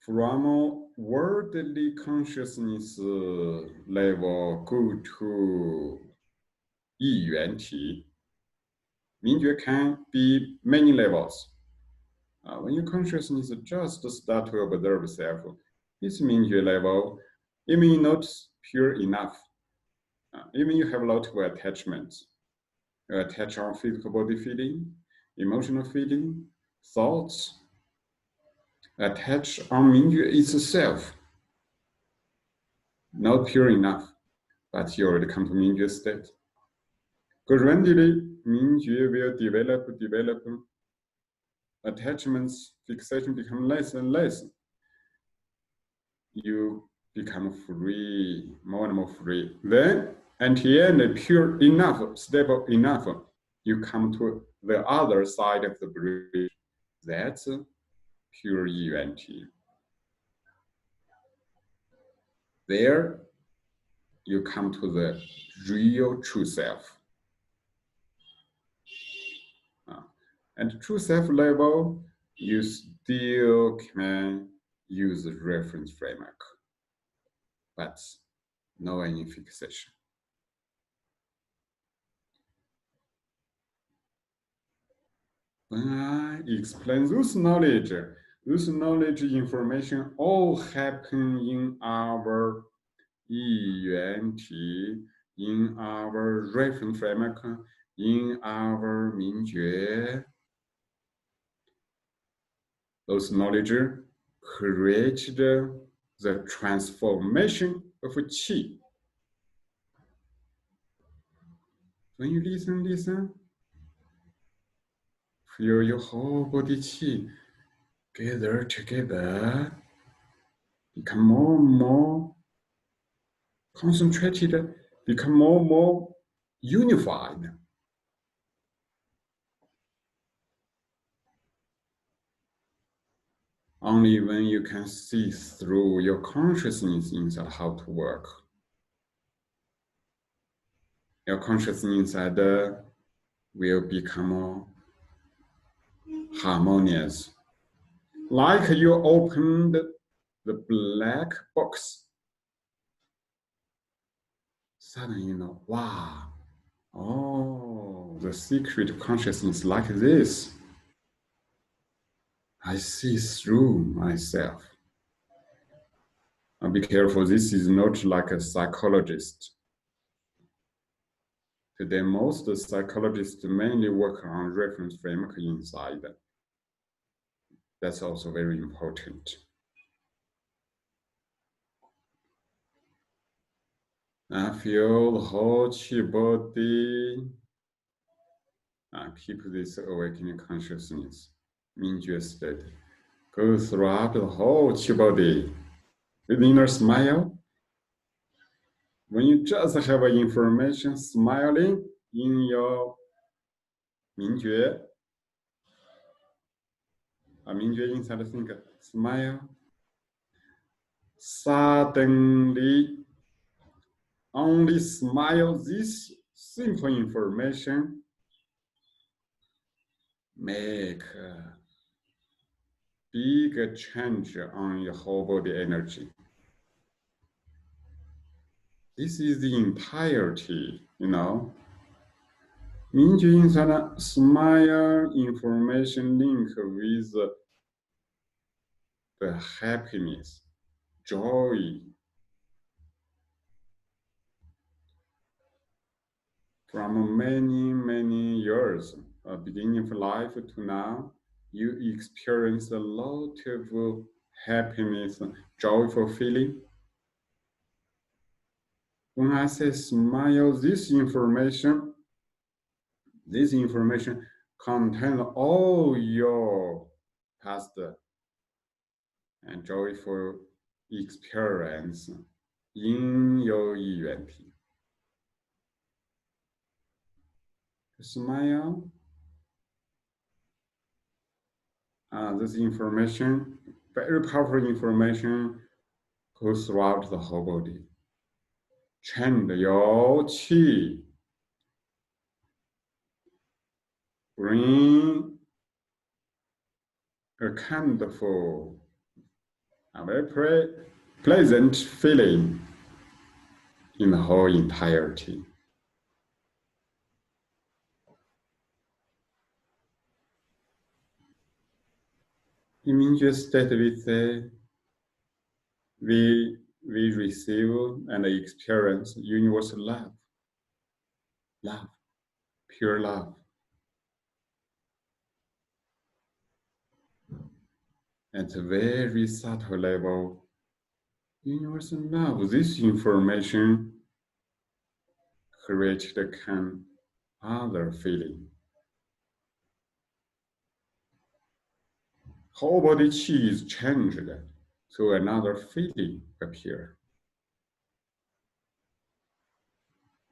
from worldly consciousness level go to Yiyuanti. Mingjue can be many levels. When your consciousness just start to observe self, it's Mingjue level. Even not pure enough. Even you have a lot of attachments. You attach on physical body feeling, emotional feeling, thoughts. Attach on Mingjue itself. Not pure enough, but you already come to Mingjue state. Gradually, Mingjue will develop. Attachments, fixation become less and less. You become free, more and more free. Then, until the pure enough, stable enough, you come to the other side of the bridge. That's pure Yiyuanti. There, you come to the real true self. And true self level, you still can use the reference framework, but no any fixation. When I explain those knowledge information all happen in our Yiyuanti, in our reference framework, in our Mingjue. Those knowledge created the transformation of qi. When you listen, feel your whole body qi gather together, become more and more concentrated, become more and more unified. Only when you can see through your consciousness inside how to work. Your consciousness inside will become more harmonious. Like you opened the black box. Suddenly you know, wow, oh, the secret consciousness like this. I see through myself. Now be careful, this is not like a psychologist. Today, most psychologists mainly work on reference framework inside. That's also very important. I feel the whole chi body. Keep this awakening consciousness, Mingjue state. Go throughout the whole chi body. With inner smile. When you just have information smiling in your Mingjue, Mingjue inside think, smile. Suddenly, only smile, this simple information make a big change on your whole body energy. This is the entirety, Mingjue inside smile information link with the happiness, joy. From many years, beginning of life to now, you experience a lot of happiness, joyful feeling. When I say smile, this information contains all your past and joyful experience in your Yiyuanti. Smile. This information, very powerful information, goes throughout the whole body. Change your qi. Bring a kindful, a very pleasant feeling in the whole entirety. In Mingjue state, we say, we receive and experience universal love, pure love. At a very subtle level, universal love, this information creates the kind other feeling. Whole body qi is changed, so another feeling appear.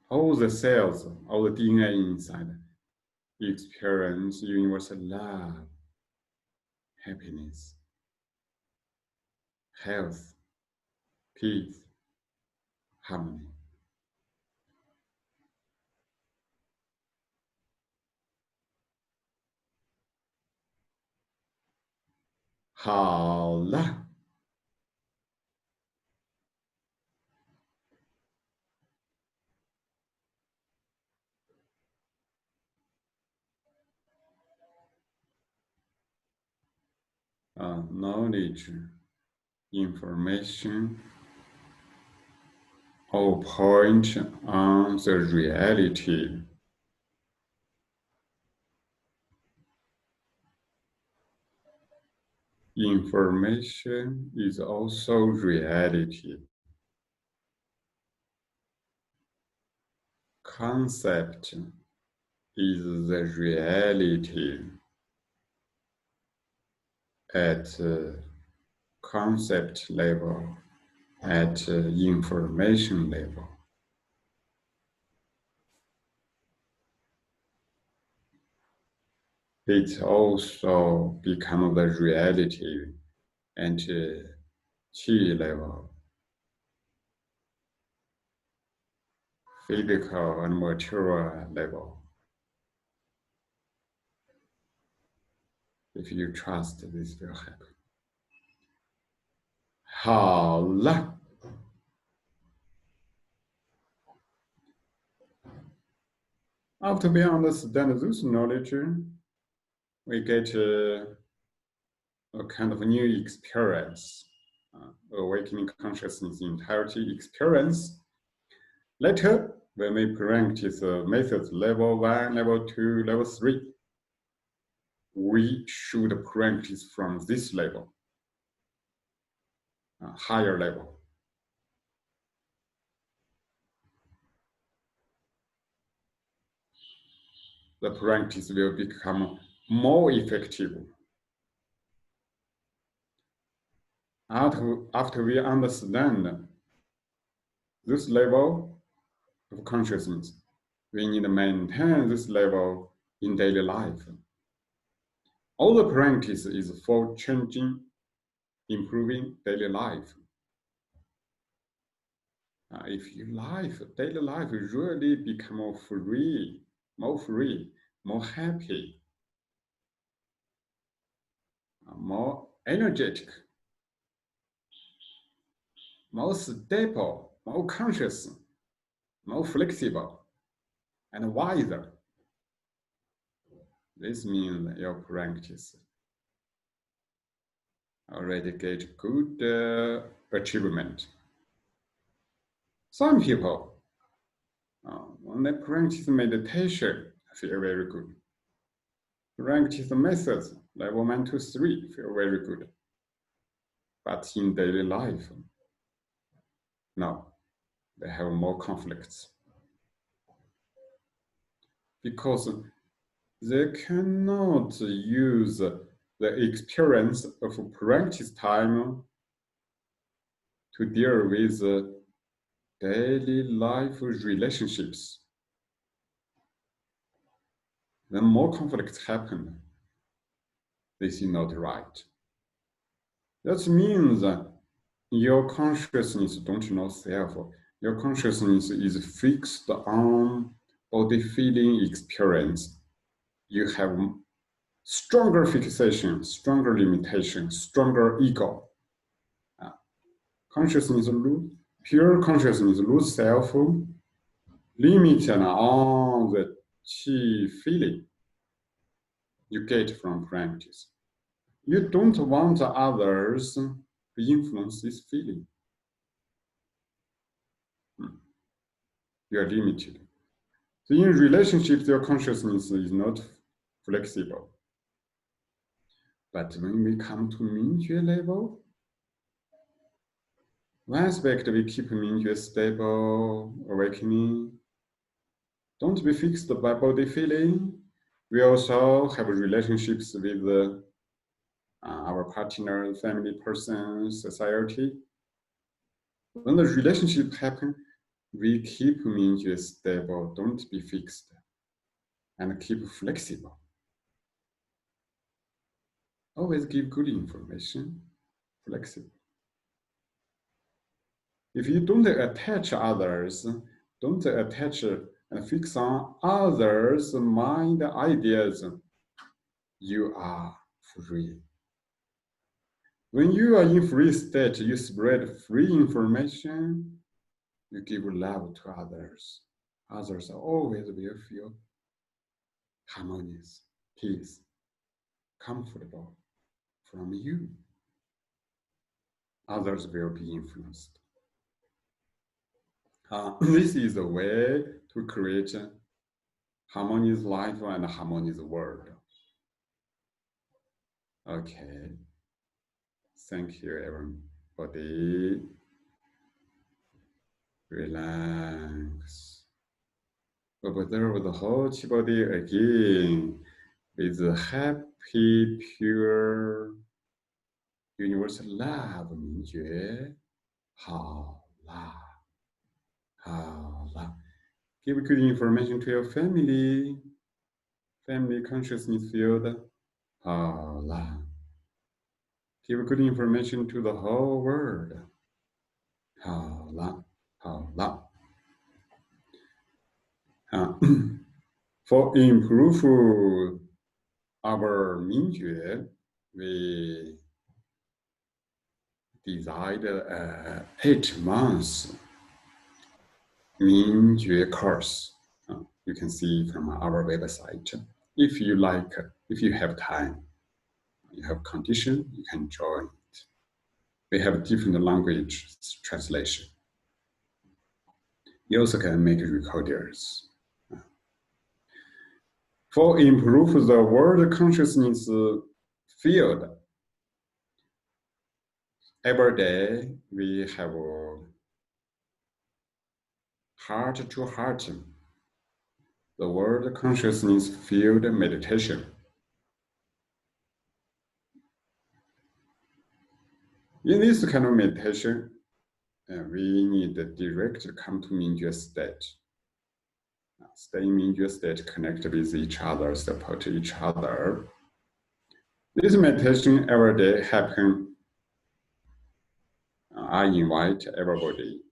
All the cells, all the DNA inside experience universal love, happiness, health, peace, harmony. 好了。knowledge, information, all point on the reality. Information is also reality. Concept is the reality at concept level, at information level. It also becomes the reality at Qi level, physical and material level. If you trust, this will happen. 好了。After we understand this knowledge, we get a kind of new experience, awakening consciousness entirety experience. Later, when we practice methods level 1, level 2, level 3, we should practice from this level, higher level. The practice will become more effective. After we understand this level of consciousness, we need to maintain this level in daily life. All the practice is for changing, improving daily life. If your daily life really become more free, more happy, more energetic, more stable, more conscious, more flexible, and wiser. This means your practice already get good achievement. Some people, when they practice meditation, feel very good. Practice methods, level 1, 2, 3, feel very good. But in daily life, no, they have more conflicts. Because they cannot use the experience of practice time to deal with daily life relationships. Then more conflicts happen. This is not right. That means your consciousness don't know self. Your consciousness is fixed on body feeling experience. You have stronger fixation, stronger limitation, stronger ego. Consciousness lose, pure consciousness lose self, limited on the Qi feeling you get from practice. You don't want others to influence this feeling. You are limited. So in relationships, your consciousness is not flexible. But when we come to Mingjue level, one aspect we keep Mingjue stable, awakening. Don't be fixed by body feeling. We also have relationships with our partner, family, person, society. When the relationship happen, we keep Mingjue stable, don't be fixed, and keep flexible. Always give good information, flexible. If you don't attach others, don't attach and fix on others' mind ideas, you are free. When you are in free state, you spread free information, you give love to others. Others always will feel harmonious, peace, comfortable, from you. Others will be influenced. This is a way to create a harmonious life and a harmonious world. Okay. Thank you, everybody. Relax. Observe the whole body again with a happy, pure, universal love, Mingjue. 好啦，好啦。Give good information to your family. Family consciousness field. 好啦。Give good information to the whole world. 好啦，好啦。For improve our Mingjue, we designed 8 months Mingjue course. You can see from our website. If you like, if you have time, you have condition, you can join it. We have different language translation. You also can make recorders. For improve the world consciousness field, every day we have heart to heart, the world consciousness field meditation. In this kind of meditation, we need to directly come to Mingjue state. Stay in Mingjue state, connect with each other, support each other. This meditation every day happen. I invite everybody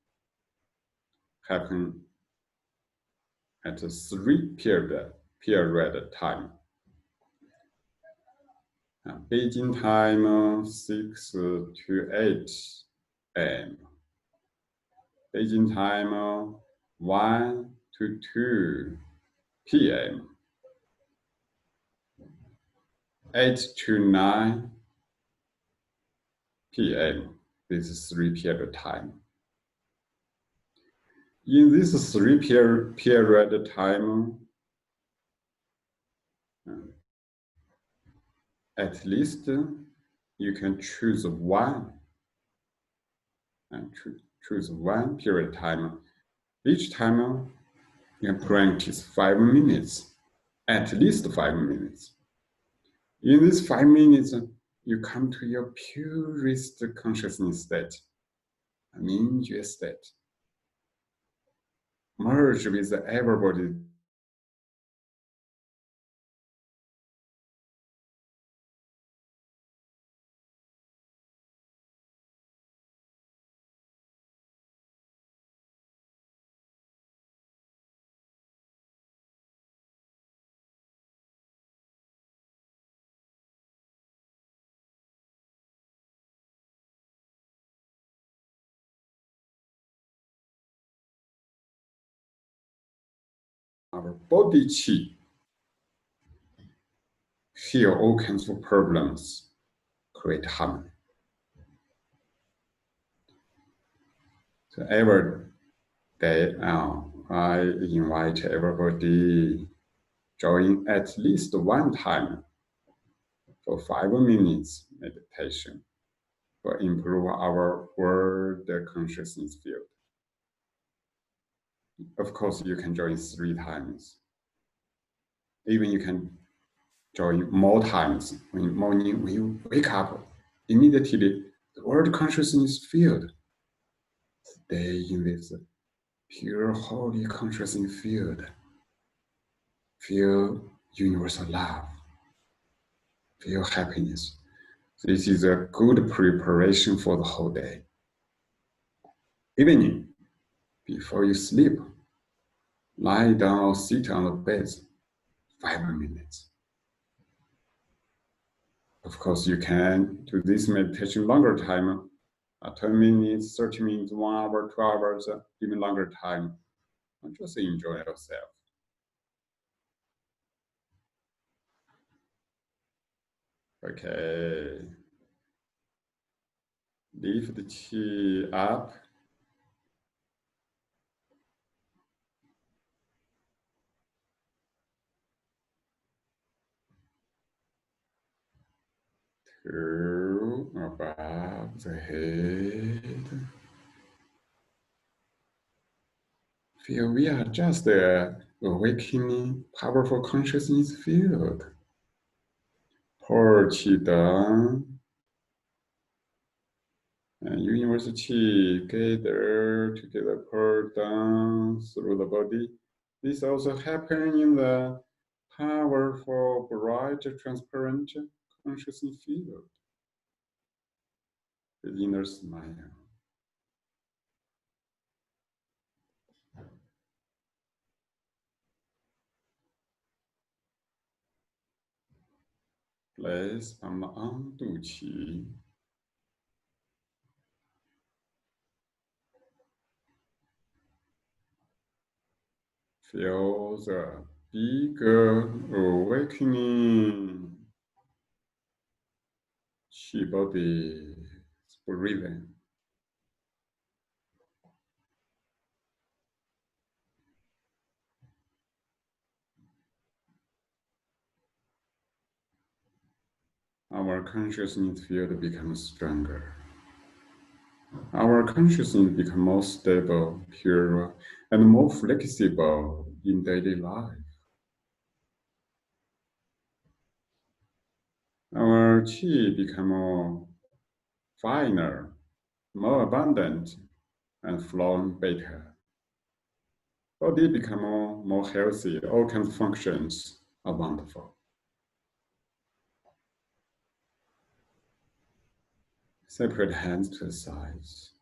happen at 3 period time. Beijing time 6 to 8 a.m. Beijing time 1 to 2 p.m. 8 to 9 p.m. This is 3 period time. In this 3 period time, at least you can choose one and choose one period time. Each time you can practice 5 minutes, at least 5 minutes. In this 5 minutes, you come to your purest consciousness state, Mingjue state. Merge with everybody. Our body qi, feel all kinds of problems, create harmony. So every day, I invite everybody join at least one time for 5 minutes meditation for improve our world consciousness field. Of course, you can join 3 times. Even you can join more times. When morning, when you wake up, immediately the world consciousness field. Stay in this pure, holy consciousness field. Feel universal love. Feel happiness. This is a good preparation for the whole day. Evening, before you sleep, lie down or sit on the bed, 5 minutes. Of course, you can do this meditation longer time, 10 minutes, 30 minutes, 1 hour, 2 hours, even longer time. Just enjoy yourself. Okay. Lift the chi up. To above the head. Feel we are just awakening powerful consciousness field. Pour qi down. And universal qi together pour down through the body. This also happens in the powerful, bright, transparent consciousness field. The inner smile. Place palm on 肚脐. Feel the bigger awakening chi body breathing. Our consciousness field becomes stronger. Our consciousness becomes more stable, pure, and more flexible in daily life. Our qi becomes more finer, more abundant, and flowing better. Body becomes more healthy. All kinds of functions are wonderful. Separate hands to the sides.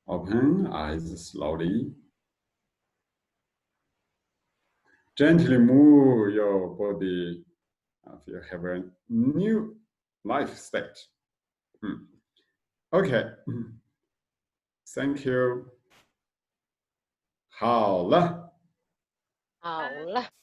Open eyes slowly. Gently move your body if you have a new life state. Okay. Thank you. 好了。好了。